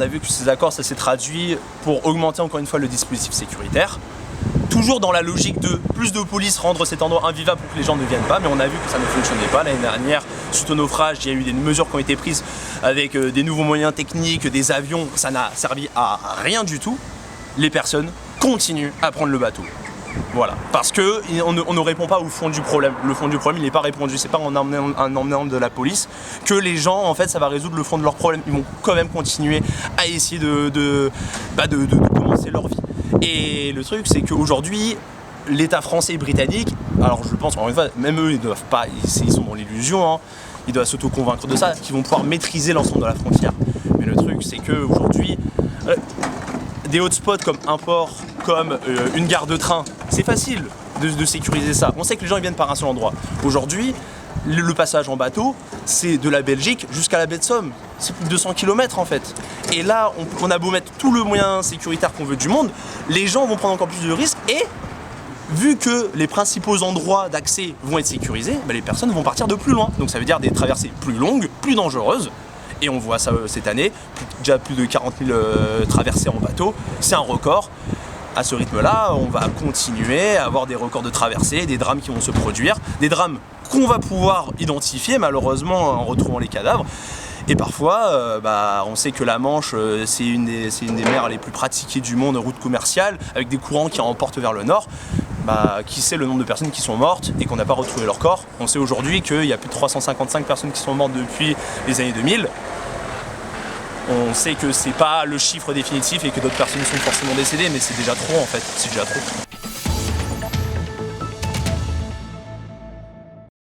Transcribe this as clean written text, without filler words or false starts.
on a vu que ces accords, ça s'est traduit pour augmenter encore une fois le dispositif sécuritaire. Toujours dans la logique de plus de police, rendre cet endroit invivable pour que les gens ne viennent pas, mais on a vu que ça ne fonctionnait pas. L'année dernière, suite au naufrage, il y a eu des mesures qui ont été prises avec des nouveaux moyens techniques, des avions, ça n'a servi à rien du tout. Les personnes continuent à prendre le bateau. Voilà, parce qu'on ne répond pas au fond du problème. Le fond du problème, il n'est pas répondu. C'est pas en emmenant de la police que les gens, en fait, ça va résoudre le fond de leur problème. Ils vont quand même continuer à essayer de commencer leur vie. Et le truc, c'est qu'aujourd'hui, l'État français et britannique, alors je pense, encore une fois, même eux, ils doivent pas, ils sont dans l'illusion, hein, ils doivent s'auto-convaincre de ça, qu'ils vont pouvoir maîtriser l'ensemble de la frontière. Mais le truc, c'est qu'aujourd'hui, des hotspots comme un port, comme une gare de train, c'est facile de sécuriser ça. On sait que les gens ils viennent par un seul endroit. Aujourd'hui, le passage en bateau, c'est de la Belgique jusqu'à la baie de Somme. C'est plus de 200 km en fait. Et là, on a beau mettre tout le moyen sécuritaire qu'on veut du monde, les gens vont prendre encore plus de risques et vu que les principaux endroits d'accès vont être sécurisés, bah, les personnes vont partir de plus loin. Donc ça veut dire des traversées plus longues, plus dangereuses. Et on voit ça cette année, déjà plus de 40 000 traversées en bateau, c'est un record. À ce rythme-là, on va continuer à avoir des records de traversées, des drames qui vont se produire, des drames qu'on va pouvoir identifier malheureusement en retrouvant les cadavres. Et parfois, on sait que la Manche, c'est une des mers les plus pratiquées du monde, route commerciale, avec des courants qui emportent vers le nord. Qui sait le nombre de personnes qui sont mortes et qu'on n'a pas retrouvé leur corps. On sait aujourd'hui qu'il y a plus de 355 personnes qui sont mortes depuis les années 2000. On sait que c'est pas le chiffre définitif et que d'autres personnes sont forcément décédées, mais c'est déjà trop en fait, c'est déjà trop.